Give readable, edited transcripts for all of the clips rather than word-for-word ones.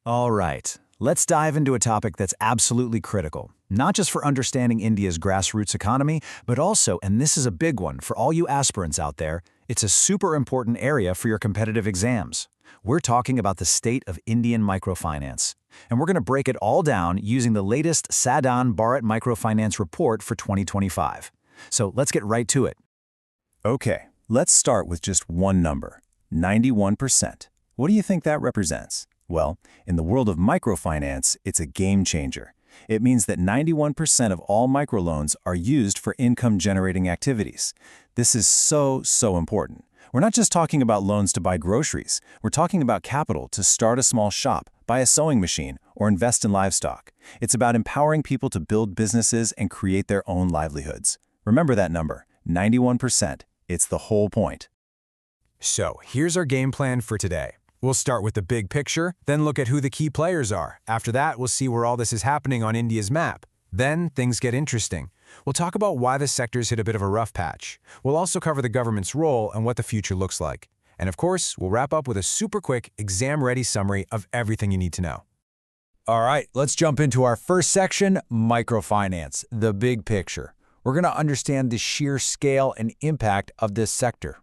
All right, let's dive into a topic that's absolutely critical, not just for understanding India's grassroots economy, but also, and this is a big one for all you aspirants out there, it's a super important area for your competitive exams. We're talking about the state of Indian microfinance. And we're going to break it all down using the latest SaaDhan Bharat Microfinance report for 2025. So let's get right to it. Okay, let's start with just one number, 91%. What do you think that represents? Well, in the world of microfinance, it's a game changer. It means that 91% of all microloans are used for income-generating activities. This is so important. We're not just talking about loans to buy groceries. We're talking about capital to start a small shop, buy a sewing machine, or invest in livestock. It's about empowering people to build businesses and create their own livelihoods. Remember that number, 91%. It's the whole point. So, here's our game plan for today. We'll start with the big picture, then look at who the key players are. After that, we'll see where all this is happening on India's map. Then, things get interesting. We'll talk about why the sector's hit a bit of a rough patch. We'll also cover the government's role and what the future looks like. And of course, we'll wrap up with a super quick, exam-ready summary of everything you need to know. All right, let's jump into our first section, microfinance, the big picture. We're going to understand the sheer scale and impact of this sector.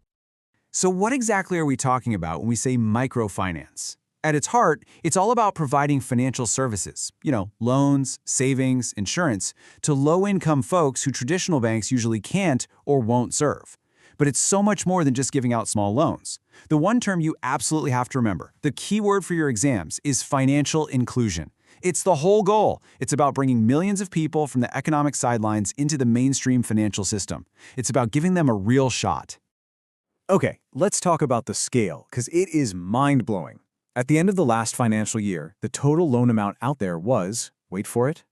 So what exactly are we talking about when we say microfinance? At its heart, it's all about providing financial services, loans, savings, insurance, to low-income folks who traditional banks usually can't or won't serve. But it's so much more than just giving out small loans. The one term you absolutely have to remember, the key word for your exams, is financial inclusion. It's the whole goal. It's about bringing millions of people from the economic sidelines into the mainstream financial system. It's about giving them a real shot. Okay, let's talk about the scale, because it is mind-blowing. At the end of the last financial year, the total loan amount out there was, wait for it,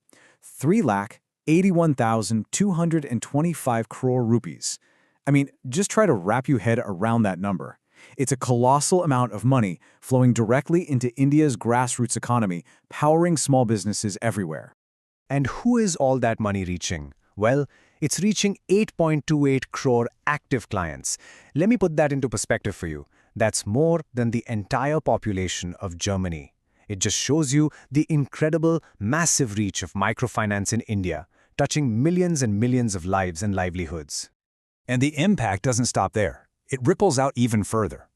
3,81,225 crore rupees. I mean, just try to wrap your head around that number. It's a colossal amount of money flowing directly into India's grassroots economy, powering small businesses everywhere. And who is all that money reaching? Well, it's reaching 8.28 crore active clients. Let me put that into perspective for you. That's more than the entire population of Germany. It just shows you the incredible, massive reach of microfinance in India, touching millions and millions of lives and livelihoods. And the impact doesn't stop there. It ripples out even further.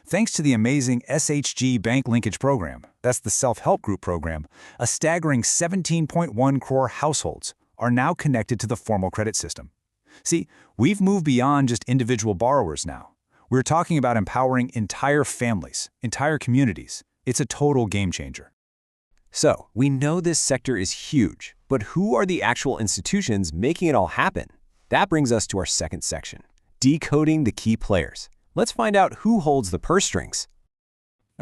Thanks to the amazing SHG Bank Linkage Program, that's the self-help group program, a staggering 17.1 crore households are now connected to the formal credit system. See, we've moved beyond just individual borrowers now. We're talking about empowering entire families, entire communities. It's a total game changer. So, we know this sector is huge, but who are the actual institutions making it all happen? That brings us to our second section, decoding the key players. Let's find out who holds the purse strings.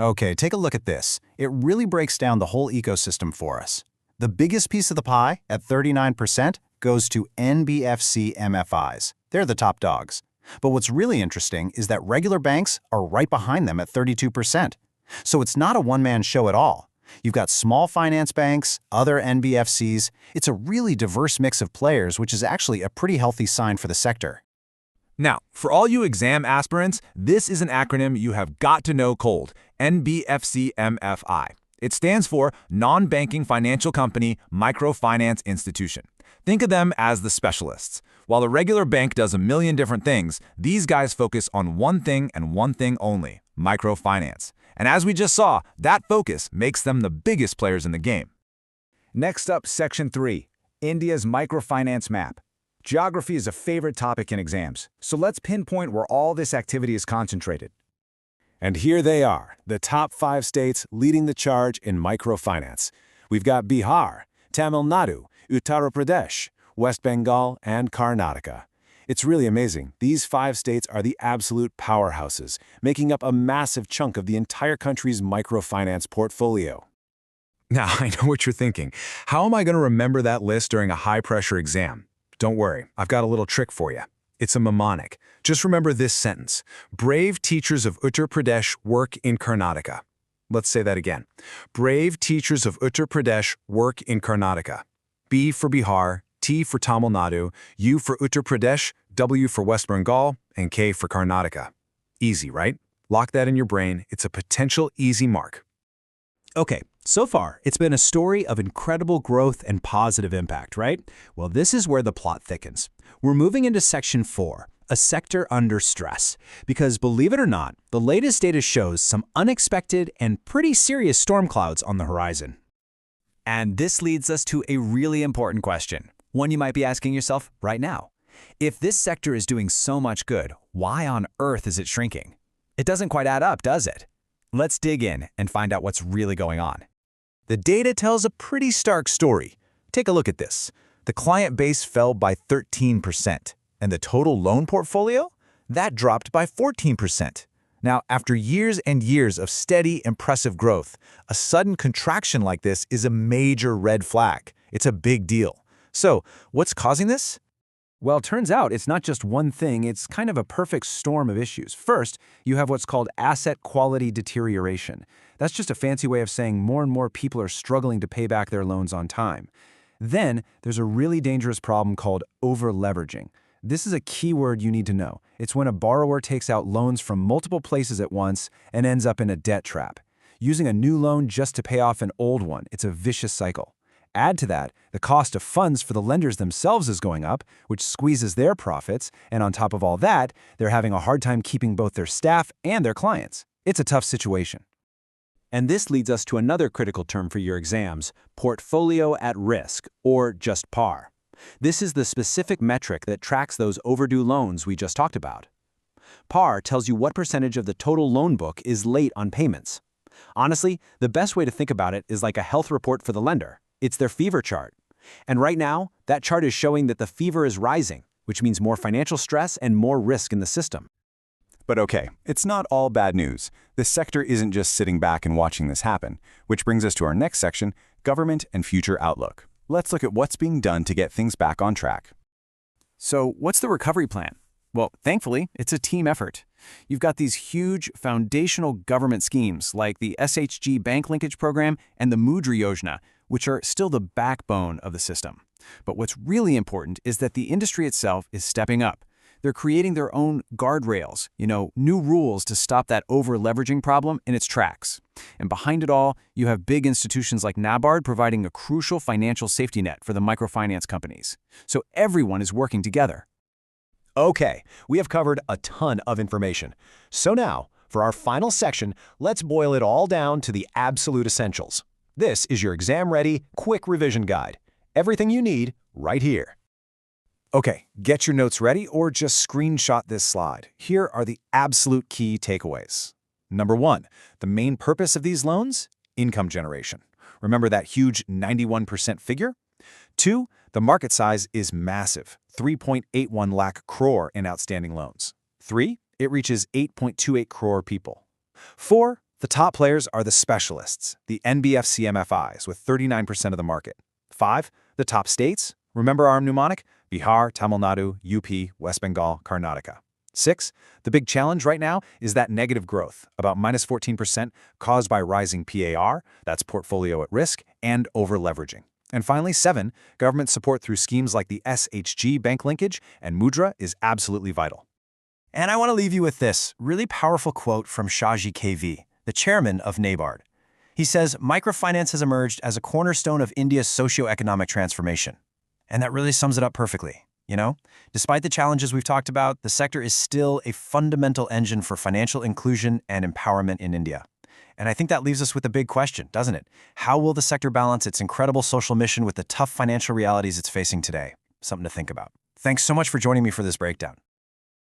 Okay, take a look at this. It really breaks down the whole ecosystem for us. The biggest piece of the pie, at 39%, goes to NBFC MFIs. They're the top dogs. But what's really interesting is that regular banks are right behind them at 32%. So it's not a one-man show at all. You've got small finance banks, other NBFCs. It's a really diverse mix of players, which is actually a pretty healthy sign for the sector. Now, for all you exam aspirants, this is an acronym you have got to know cold, NBFC MFI. It stands for Non-Banking Financial Company Microfinance Institution. Think of them as the specialists. While the regular bank does a million different things, these guys focus on one thing and one thing only, microfinance. And as we just saw, that focus makes them the biggest players in the game. Next up, Section 3, India's microfinance map. Geography is a favorite topic in exams, so let's pinpoint where all this activity is concentrated. And here they are, the top 5 states leading the charge in microfinance. We've got Bihar, Tamil Nadu, Uttar Pradesh, West Bengal, and Karnataka. It's really amazing. These 5 states are the absolute powerhouses, making up a massive chunk of the entire country's microfinance portfolio. Now, I know what you're thinking. How am I going to remember that list during a high-pressure exam? Don't worry, I've got a little trick for you. It's a mnemonic. Just remember this sentence. Brave teachers of Uttar Pradesh work in Karnataka. Let's say that again. Brave teachers of Uttar Pradesh work in Karnataka. B for Bihar, T for Tamil Nadu, U for Uttar Pradesh, W for West Bengal, and K for Karnataka. Easy, right? Lock that in your brain. It's a potential easy mark. Okay, So far, it's been a story of incredible growth and positive impact, right? Well, this is where the plot thickens. We're moving into Section 4, a sector under stress, because believe it or not, the latest data shows some unexpected and pretty serious storm clouds on the horizon. And this leads us to a really important question, one you might be asking yourself right now. If this sector is doing so much good, why on earth is it shrinking? It doesn't quite add up, does it? Let's dig in and find out what's really going on. The data tells a pretty stark story. Take a look at this. The client base fell by 13%, and the total loan portfolio? That dropped by 14%. Now, after years and years of steady, impressive growth, a sudden contraction like this is a major red flag. It's a big deal. So, what's causing this? Well, it turns out it's not just one thing, it's kind of a perfect storm of issues. First, you have what's called asset quality deterioration. That's just a fancy way of saying more and more people are struggling to pay back their loans on time. Then, there's a really dangerous problem called over-leveraging. This is a key word you need to know. It's when a borrower takes out loans from multiple places at once and ends up in a debt trap. Using a new loan just to pay off an old one, it's a vicious cycle. Add to that, the cost of funds for the lenders themselves is going up, which squeezes their profits, and on top of all that, they're having a hard time keeping both their staff and their clients. It's a tough situation. And this leads us to another critical term for your exams, portfolio at risk, or just PAR. This is the specific metric that tracks those overdue loans we just talked about. PAR tells you what percentage of the total loan book is late on payments. Honestly, the best way to think about it is like a health report for the lender. It's their fever chart. And right now, that chart is showing that the fever is rising, which means more financial stress and more risk in the system. But okay, it's not all bad news. This sector isn't just sitting back and watching this happen, which brings us to our next section, government and future outlook. Let's look at what's being done to get things back on track. So, what's the recovery plan? Well, thankfully, it's a team effort. You've got these huge foundational government schemes like the SHG Bank Linkage Program and the Mudra Yojana, which are still the backbone of the system. But what's really important is that the industry itself is stepping up. They're creating their own guardrails, new rules to stop that over-leveraging problem in its tracks. And behind it all, you have big institutions like NABARD providing a crucial financial safety net for the microfinance companies. So everyone is working together. Okay, we have covered a ton of information. So now, for our final section, let's boil it all down to the absolute essentials. This is your exam-ready, quick revision guide. Everything you need right here. Okay, get your notes ready or just screenshot this slide. Here are the absolute key takeaways. Number 1, the main purpose of these loans? Income generation. Remember that huge 91% figure? 2, the market size is massive, 3.81 lakh crore in outstanding loans. 3, it reaches 8.28 crore people. 4, the top players are the specialists, the NBFC MFIs with 39% of the market. 5, the top states, remember our mnemonic? Bihar, Tamil Nadu, UP, West Bengal, Karnataka. 6, the big challenge right now is that negative growth, about minus 14% caused by rising PAR, that's portfolio at risk, and over-leveraging. And finally, 7, government support through schemes like the SHG Bank Linkage and Mudra is absolutely vital. And I want to leave you with this really powerful quote from Shaji KV, the chairman of NABARD. He says, microfinance has emerged as a cornerstone of India's socioeconomic transformation. And that really sums it up perfectly. Despite the challenges we've talked about, the sector is still a fundamental engine for financial inclusion and empowerment in India. And I think that leaves us with a big question, doesn't it? How will the sector balance its incredible social mission with the tough financial realities it's facing today? Something to think about. Thanks so much for joining me for this breakdown.